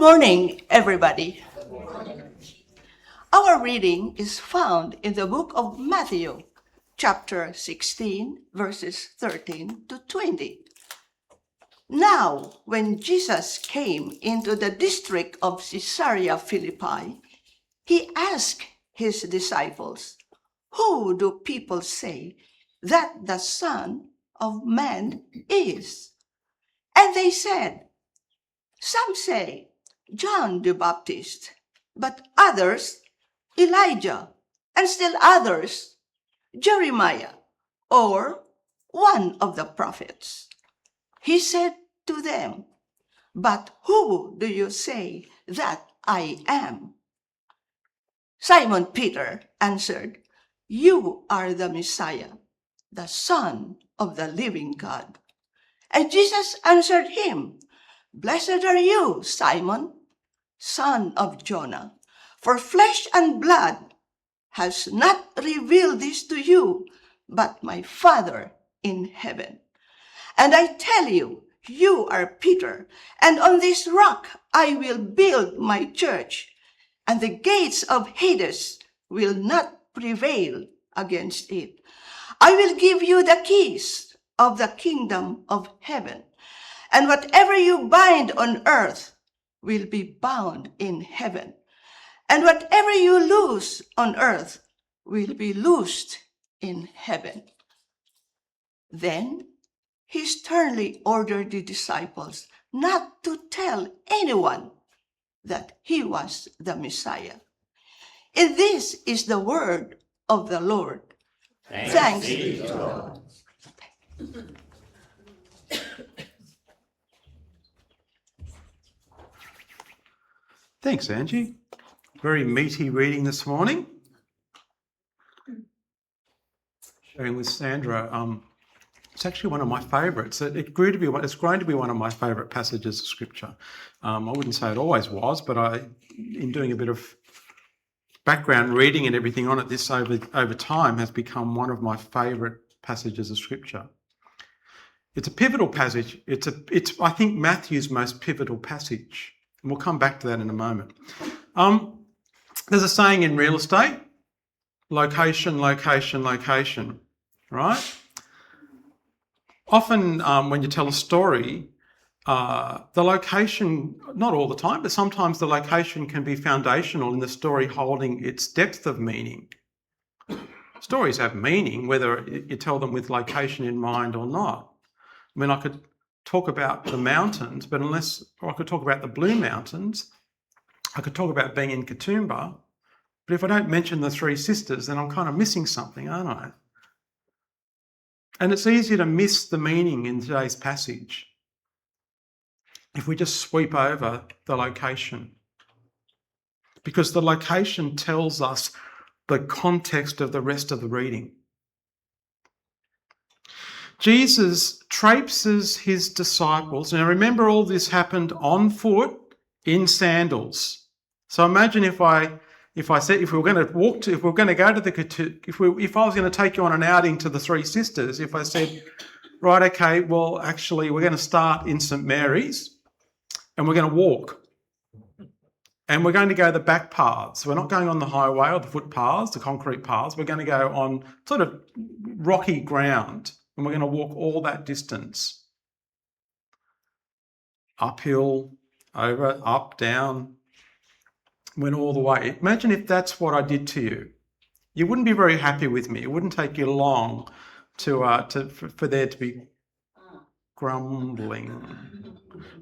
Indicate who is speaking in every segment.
Speaker 1: morning, everybody. Our reading is found in the book of Matthew, chapter 16, verses 13 to 20. Now, when Jesus came into the district of Caesarea Philippi, he asked his disciples, "Who do people say that the Son of Man is?" And they said, "Some say John the Baptist, but others Elijah, and still others Jeremiah, or one of the prophets." He said to them, "But who do you say that I am?" Simon Peter answered, "You are the Messiah, the Son of the living God." And Jesus answered him, "Blessed are you, Simon, son of Jonah, for flesh and blood has not revealed this to you, but my Father in heaven. And I tell you, you are Peter, and on this rock I will build my church, and the gates of Hades will not prevail against it. I will give you the keys of the kingdom of heaven, and whatever you bind on earth will be bound in heaven, and whatever you loose on earth will be loosed in heaven." Then he sternly ordered the disciples not to tell anyone that he was the Messiah. And this is the word of the Lord. Thanks be to God.
Speaker 2: Thanks, Angie. Very meaty reading this morning. Sharing with Sandra, it's actually one of my favourites. It's grown to be one of my favourite passages of Scripture. I wouldn't say it always was, but in doing a bit of background reading and everything on it, this over time has become one of my favourite passages of Scripture. It's a pivotal passage. It's I think Matthew's most pivotal passage. And we'll come back to that in a moment. There's a saying in real estate, location, location, location, right? Often when you tell a story, the location, not all the time, but sometimes the location can be foundational in the story holding its depth of meaning. Stories have meaning, whether you tell them with location in mind or not. I mean, I could talk about the mountains, or I could talk about the Blue Mountains. I could talk about being in Katoomba, but if I don't mention the Three Sisters, then I'm kind of missing something, aren't I? And it's easy to miss the meaning in today's passage if we just sweep over the location, because the location tells us the context of the rest of the reading. Jesus traipses his disciples. Now remember, all this happened on foot in sandals. So imagine if I said, if I was going to take you on an outing to the Three Sisters, if I said, right, okay, well, actually, we're going to start in St. Mary's and we're going to walk. And we're going to go the back paths. We're not going on the highway or the footpaths, the concrete paths. We're going to go on sort of rocky ground. And we're going to walk all that distance. Uphill, over, up, down, went all the way. Imagine if that's what I did to you. You wouldn't be very happy with me. It wouldn't take you long for there to be grumbling.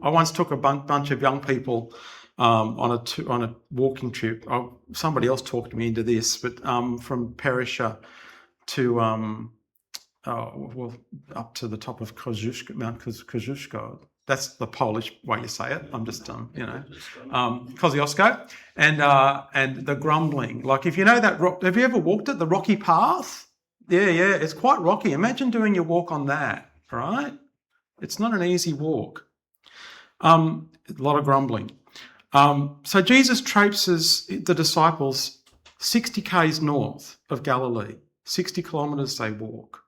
Speaker 2: I once took a bunch of young people on a walking trip. Somebody else talked me into this, but from Perisher to up to the top of Mount Kosciuszko. That's the Polish way you say it. I'm just, Kosciuszko. And the grumbling. Like, if you know that rock, have you ever walked it, the rocky path? Yeah, it's quite rocky. Imagine doing your walk on that, right? It's not an easy walk. A lot of grumbling. So Jesus traipses the disciples 60 k's north of Galilee. 60 kilometres they walk.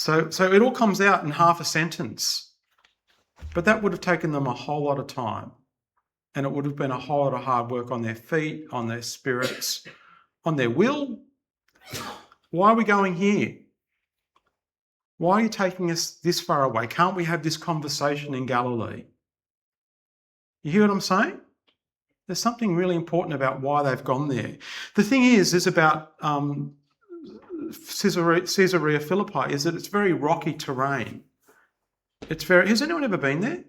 Speaker 2: So it all comes out in half a sentence. But that would have taken them a whole lot of time. and it would have been a whole lot of hard work on their feet, on their spirits, on their will. Why are we going here? Why are you taking us this far away? Can't we have this conversation in Galilee? You hear what I'm saying? There's something really important about why they've gone there. The thing is about Caesarea Philippi is that it's very rocky terrain. Has anyone ever been there?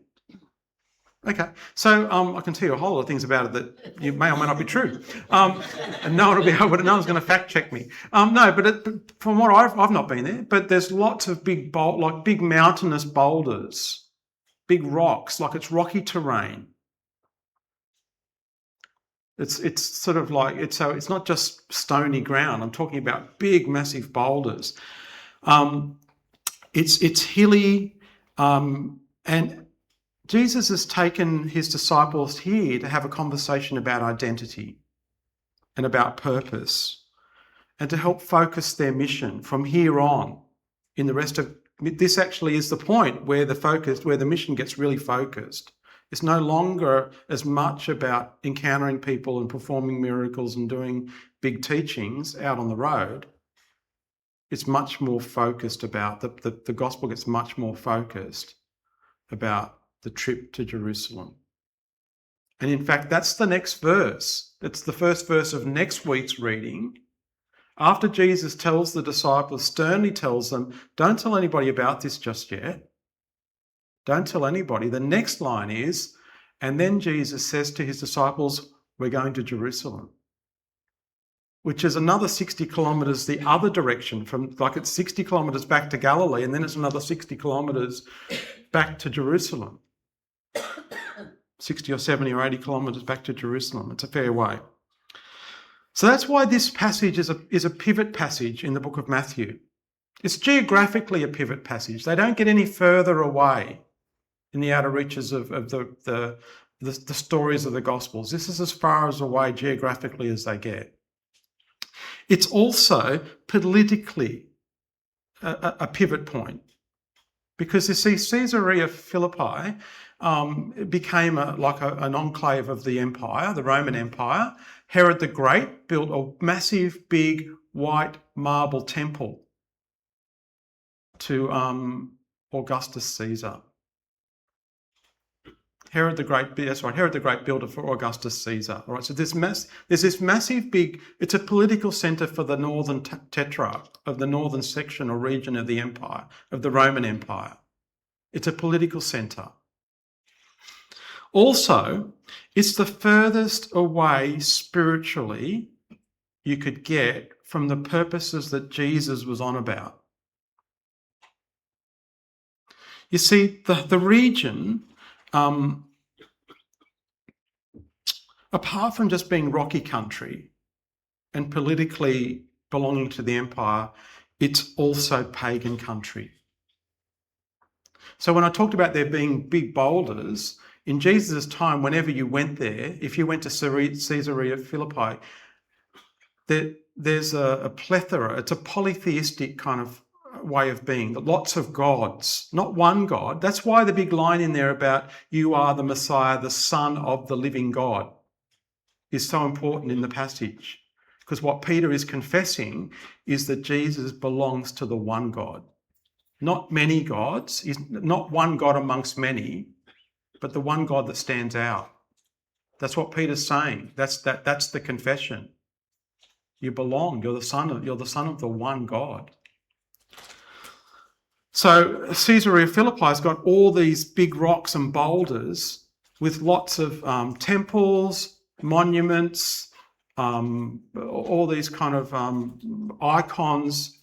Speaker 2: Okay, so I can tell you a whole lot of things about it that you may or may not be true, and no one's going to fact check me. From what I've not been there, but there's lots of big mountainous boulders, big rocks, like it's rocky terrain. It's sort of like it's not just stony ground. I'm talking about big, massive boulders. It's hilly, and Jesus has taken his disciples here to have a conversation about identity and about purpose, and to help focus their mission from here on. In the rest of this, actually is the point where the mission gets really focused. It's no longer as much about encountering people and performing miracles and doing big teachings out on the road. It's much more focused about, the gospel gets much more focused about the trip to Jerusalem. And in fact, that's the next verse. It's the first verse of next week's reading. After Jesus tells the disciples, sternly tells them, don't tell anybody about this just yet. Don't tell anybody. The next line is, and then Jesus says to his disciples, we're going to Jerusalem, which is another 60 kilometres the other direction, it's 60 kilometres back to Galilee, and then it's another 60 kilometres back to Jerusalem. 60 or 70 or 80 kilometres back to Jerusalem. It's a fair way. So that's why this passage is a pivot passage in the book of Matthew. It's geographically a pivot passage. They don't get any further away in the outer reaches of the stories of the Gospels. This is as far as away geographically as they get. It's also politically a pivot point, because you see, Caesarea Philippi became an enclave of the empire, the Roman Empire. Herod the Great built a massive, big, white marble temple to Augustus Caesar. Herod the Great built it for Augustus Caesar. All right, so there's this massive big, it's a political centre for the northern tetrarch of the northern section or region of the empire, of the Roman Empire. It's a political centre. Also, it's the furthest away spiritually you could get from the purposes that Jesus was on about. You see, the region, apart from just being rocky country and politically belonging to the empire, it's also pagan country. So when I talked about there being big boulders, in Jesus' time, whenever you went there, if you went to Caesarea Philippi, there's a plethora, it's a polytheistic kind of way of being, lots of gods, not one God. That's why the big line in there about you are the Messiah, the Son of the living God, is so important in the passage, because what Peter is confessing is that Jesus belongs to the one God. Not many gods, he's not one God amongst many, but the one God that stands out. That's what Peter's saying. That's the confession. You belong, you're the son of the one God. So Caesarea Philippi's got all these big rocks and boulders with lots of temples, monuments, all these kind of icons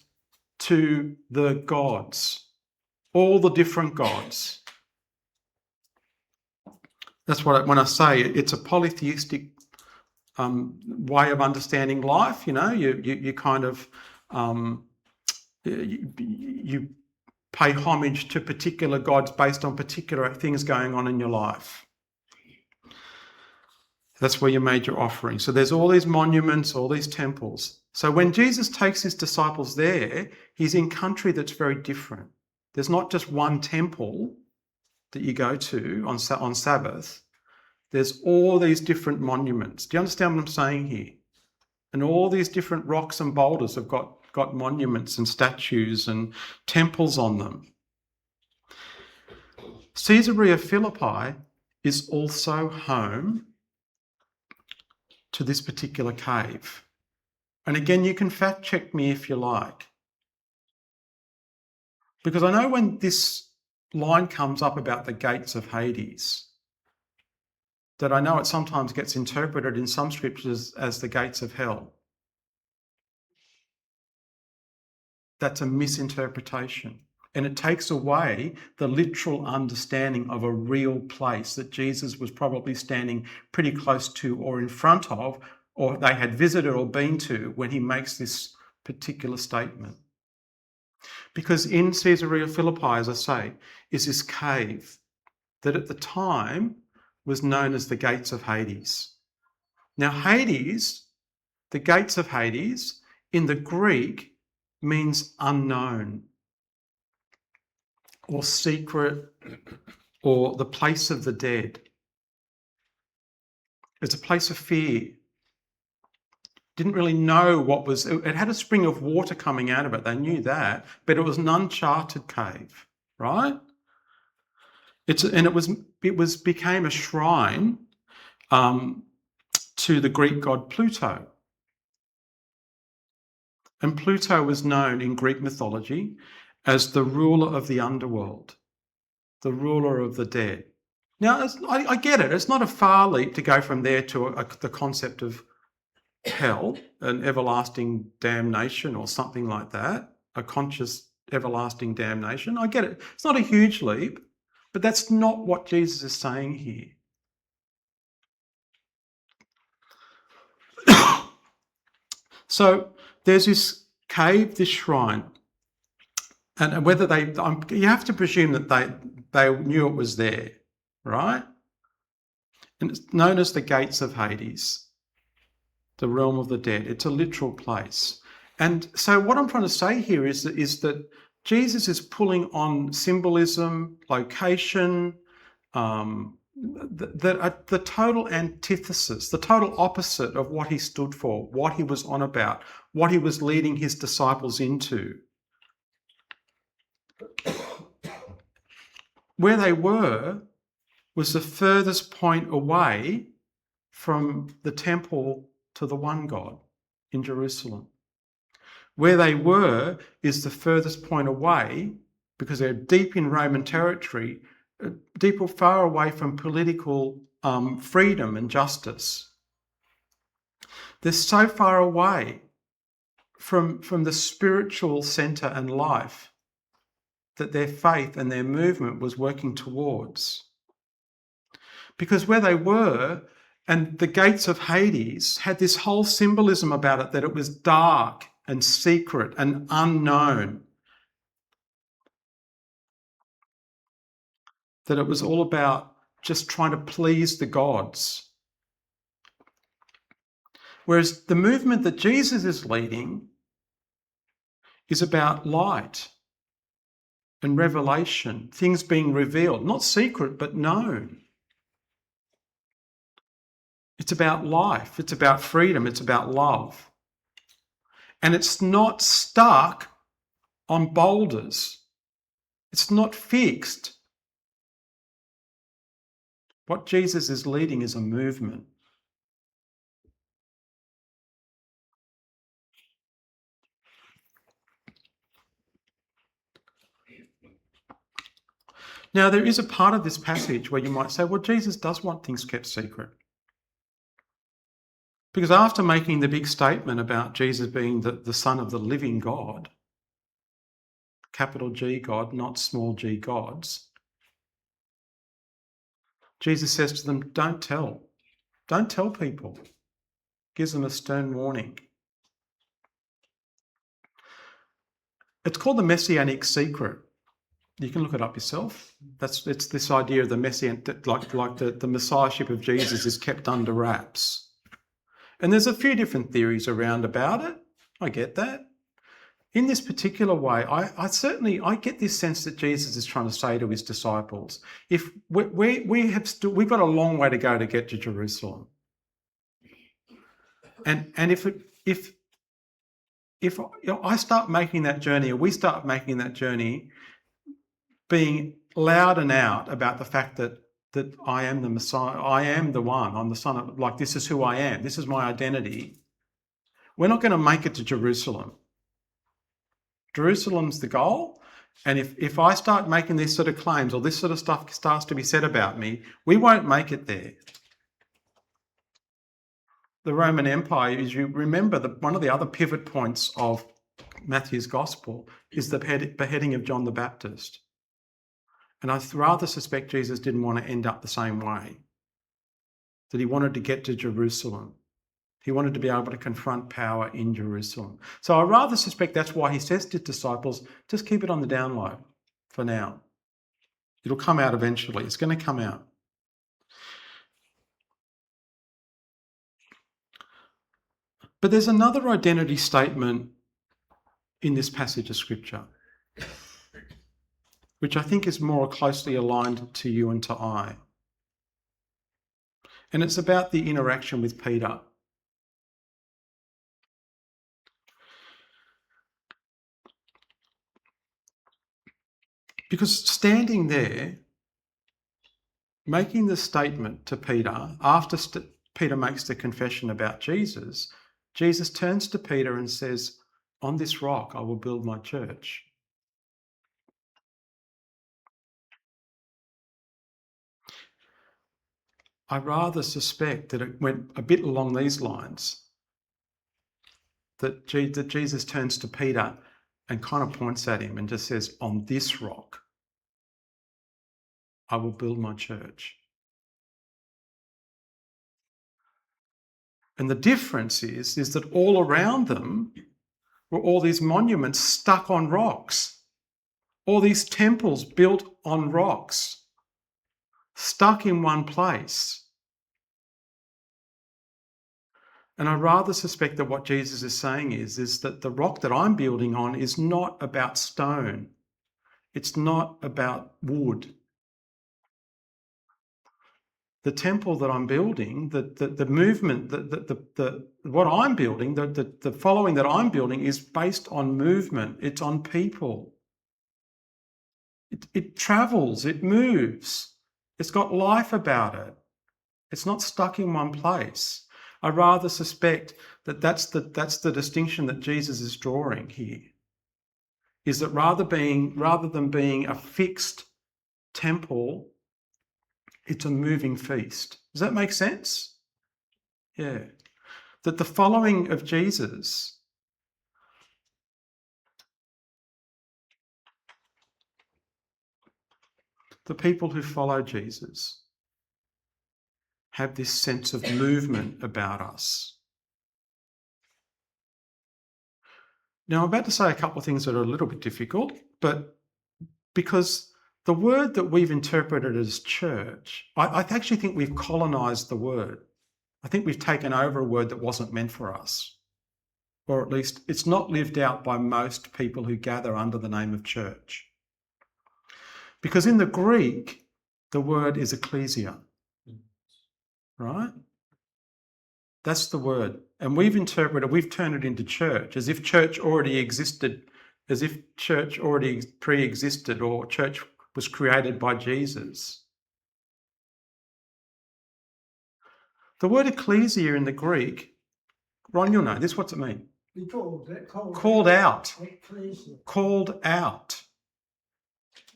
Speaker 2: to the gods, all the different gods. That's what when I say it's a polytheistic way of understanding life. You know, you kind of you pay homage to particular gods based on particular things going on in your life. That's where you made your offering. So there's all these monuments, all these temples. So when Jesus takes his disciples there, he's in country that's very different. There's not just one temple that you go to on Sabbath. there's all these different monuments. Do you understand what I'm saying here? And all these different rocks and boulders have got monuments and statues and temples on them. Caesarea Philippi is also home to this particular cave. And again, you can fact check me if you like. Because I know when this line comes up about the gates of Hades, that I know it sometimes gets interpreted in some scriptures as the gates of hell. That's a misinterpretation. And it takes away the literal understanding of a real place that Jesus was probably standing pretty close to or in front of, or they had visited or been to when he makes this particular statement. Because in Caesarea Philippi, as I say, is this cave that at the time was known as the gates of Hades. Now, Hades, the gates of Hades, in the Greek means unknown or secret or the place of the dead. It's a place of fear. Didn't really know what was, it had a spring of water coming out of it. They knew that, but it was an uncharted cave, right? It became a shrine to the Greek god Pluto. And Pluto was known in Greek mythology as the ruler of the underworld, the ruler of the dead. Now, I get it. It's not a far leap to go from there to the concept of hell, an everlasting damnation or something like that, a conscious everlasting damnation. I get it. It's not a huge leap, but that's not what Jesus is saying here. So there's this cave, this shrine, and whether you have to presume that they knew it was there, right? And it's known as the gates of Hades, the realm of the dead. It's a literal place. And so what I'm trying to say here is that Jesus is pulling on symbolism, location, the total antithesis, the total opposite of what he stood for, what he was on about, what he was leading his disciples into. Where they were was the furthest point away from the temple to the one God in Jerusalem. Where they were is the furthest point away, because they're deep in Roman territory, deep or far away from political freedom and justice. They're so far away from the spiritual centre and life that their faith and their movement was working towards. Because where they were, and the gates of Hades had this whole symbolism about it, that it was dark and secret and unknown. That it was all about just trying to please the gods. Whereas the movement that Jesus is leading is about light and revelation, things being revealed, not secret, but known. It's about life, it's about freedom, it's about love. And it's not stuck on boulders. It's not fixed. What Jesus is leading is a movement. Now, there is a part of this passage where you might say, well, Jesus does want things kept secret. Because after making the big statement about Jesus being the Son of the living God, capital G God, not small g gods, Jesus says to them, don't tell people. Gives them a stern warning. It's called the Messianic secret. You can look it up yourself. It's this idea of the Messianic, like the Messiahship of Jesus is kept under wraps. And there's a few different theories around about it. I get that. in this particular way, I certainly get this sense that Jesus is trying to say to his disciples, if we've got a long way to go to get to Jerusalem, and if I start making that journey, or we start making that journey, being loud and out about the fact that I am the Messiah, I am the one, I'm the Son of, like, this is who I am, this is my identity, we're not going to make it to Jerusalem. Jerusalem's the goal. And if I start making these sort of claims, or this sort of stuff starts to be said about me, we won't make it there. The Roman Empire, as you remember, one of the other pivot points of Matthew's Gospel is the beheading of John the Baptist. And I rather suspect Jesus didn't want to end up the same way, that he wanted to get to Jerusalem. He wanted to be able to confront power in Jerusalem. So I rather suspect that's why he says to disciples, just keep it on the down low for now. It'll come out eventually. It's going to come out. But there's another identity statement in this passage of Scripture, which I think is more closely aligned to you and to I. And it's about the interaction with Peter. Because standing there, making the statement to Peter, after Peter makes the confession about Jesus, Jesus turns to Peter and says, on this rock I will build my church. I rather suspect that it went a bit along these lines, that Jesus turns to Peter and kind of points at him and just says, on this rock I will build my church. And the difference is that all around them were all these monuments stuck on rocks, all these temples built on rocks, stuck in one place. And I rather suspect that what Jesus is saying is that the rock that I'm building on is not about stone. It's not about wood. The temple that I'm building, the movement, what I'm building, the following that I'm building is based on movement. It's on people. It travels, it moves. It's got life about it. It's not stuck in one place. I rather suspect that that's the distinction that Jesus is drawing here, is that rather than being a fixed temple, it's a moving feast. Does that make sense? Yeah. That the following of Jesus the people who follow Jesus have this sense of movement about us. Now, I'm about to say a couple of things that are a little bit difficult, but because the word that we've interpreted as church, I actually think we've colonised the word. I think we've taken over a word that wasn't meant for us, or at least it's not lived out by most people who gather under the name of church. Because in the Greek, the word is ecclesia, right? That's the word. And we've turned it into church, as if church already existed, as if church already pre-existed, or church was created by Jesus. The word ecclesia in the Greek, Ron, you'll know this, what's it mean? Called out. Ecclesia. Called out.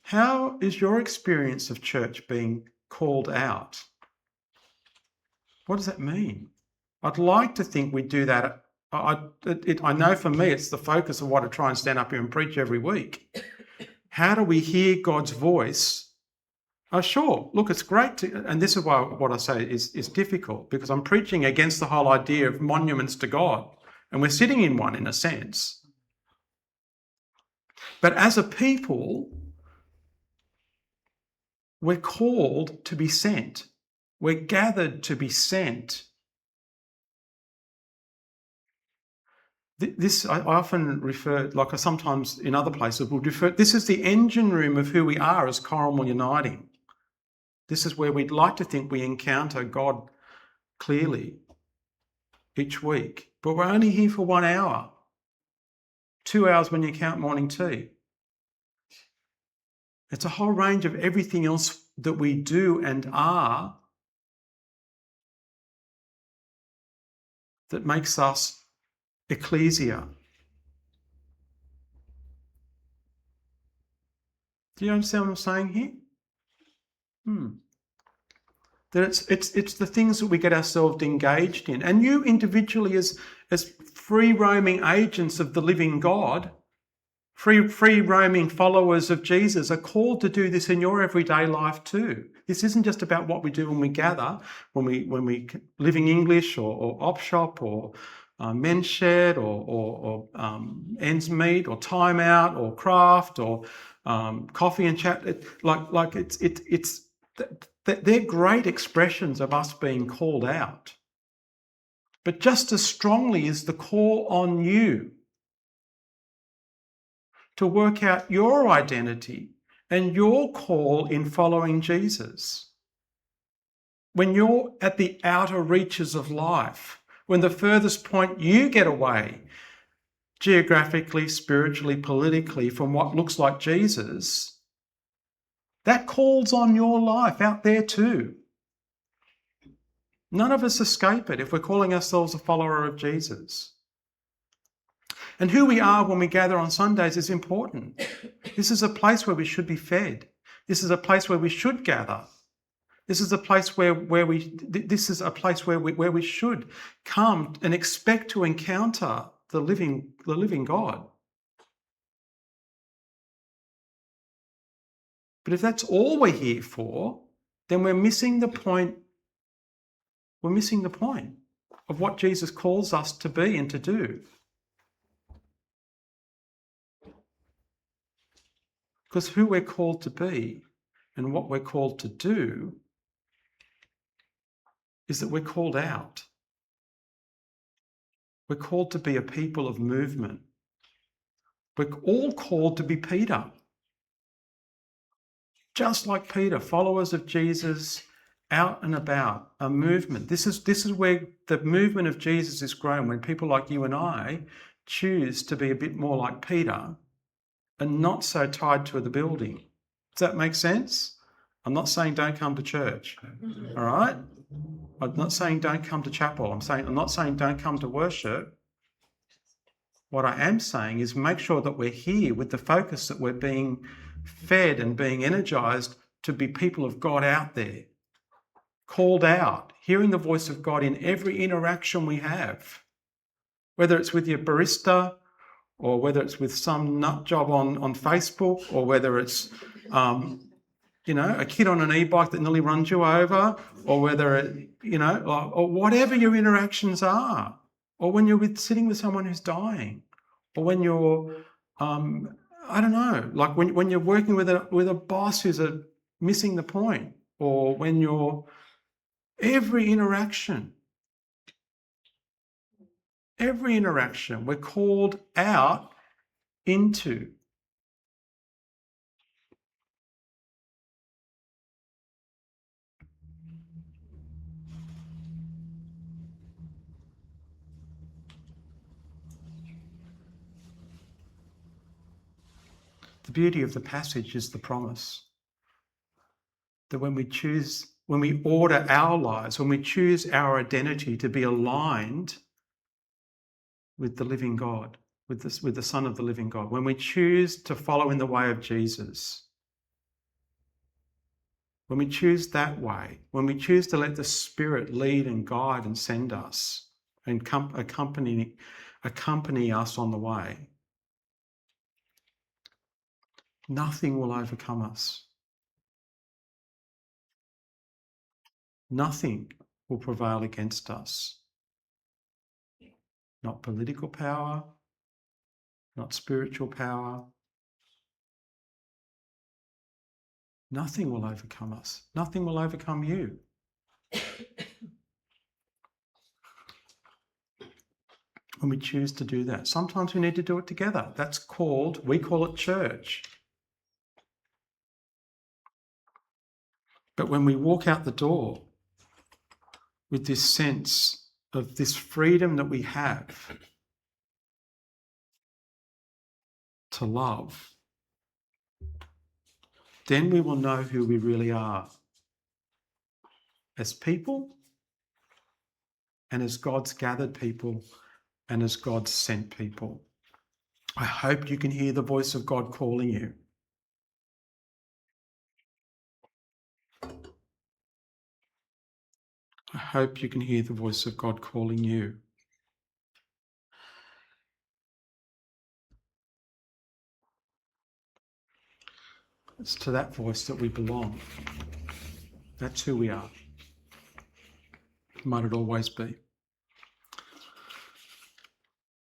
Speaker 2: How is your experience of church being called out? What does that mean? I'd like to think we do that. I know for me it's the focus of what I try and stand up here and preach every week. How do we hear God's voice? Oh, sure. Look, it's great to, and this is why what I say is difficult, because I'm preaching against the whole idea of monuments to God, and we're sitting in one in a sense. But as a people, we're called to be sent. We're gathered to be sent. This I often refer, like I sometimes in other places will refer, this is the engine room of who we are as Cornwall Uniting. This is where we'd like to think we encounter God clearly each week. But we're only here for 1 hour, 2 hours when you count morning tea. It's a whole range of everything else that we do and are that makes us ecclesia. Do you understand what I'm saying here? That it's the things that we get ourselves engaged in. And you individually as free roaming agents of the living God, free roaming followers of Jesus, are called to do this in your everyday life too. This isn't just about what we do when we gather, when we Living English or OpShop or Men's Shed or Ends Meet or Time Out or Craft or Coffee and Chat. They're great expressions of us being called out. But just as strongly is the call on you to work out your identity and your call in following Jesus. When you're at the outer reaches of life, when the furthest point you get away, geographically, spiritually, politically, from what looks like Jesus, that calls on your life out there too. None of us escape it if we're calling ourselves a follower of Jesus. And who we are when we gather on Sundays is important. This is a place where we should be fed. This is a place where we should gather. This is a place where we should come and expect to encounter the living God. But if that's all we're here for, then we're missing the point. We're missing the point of what Jesus calls us to be and to do. Because who we're called to be and what we're called to do is that we're called out. We're called to be a people of movement. We're all called to be Peter. Just like Peter, followers of Jesus, out and about, a movement. This is where the movement of Jesus is grown, when people like you and I choose to be a bit more like Peter and not so tied to the building. Does that make sense? I'm not saying don't come to church, all right? I'm not saying don't come to chapel. I'm not saying don't come to worship. What I am saying is make sure that we're here with the focus that we're being fed and being energized to be people of God out there, called out, hearing the voice of God in every interaction we have, whether it's with your barista or whether it's with some nut job on Facebook, or whether it's a kid on an e-bike that nearly runs you over, or whether or whatever your interactions are, or when you're sitting with someone who's dying, or when you're like when you're working with a boss who's missing the point, or when you're every interaction we're called out into. The beauty of the passage is the promise that when we order our lives, when we choose our identity to be aligned with the living God, with the Son of the living God, when we choose to follow in the way of Jesus, when we choose that way, when we choose to let the Spirit lead and guide and send us and accompany us on the way, nothing will overcome us. Nothing will prevail against us. Not political power, not spiritual power. Nothing will overcome us. Nothing will overcome you. when we choose to do that. Sometimes we need to do it together. We call it church. But when we walk out the door with this sense of this freedom that we have to love, then we will know who we really are as people and as God's gathered people and as God's sent people. I hope you can hear the voice of God calling you. I hope you can hear the voice of God calling you. It's to that voice that we belong. That's who we are. Might it always be.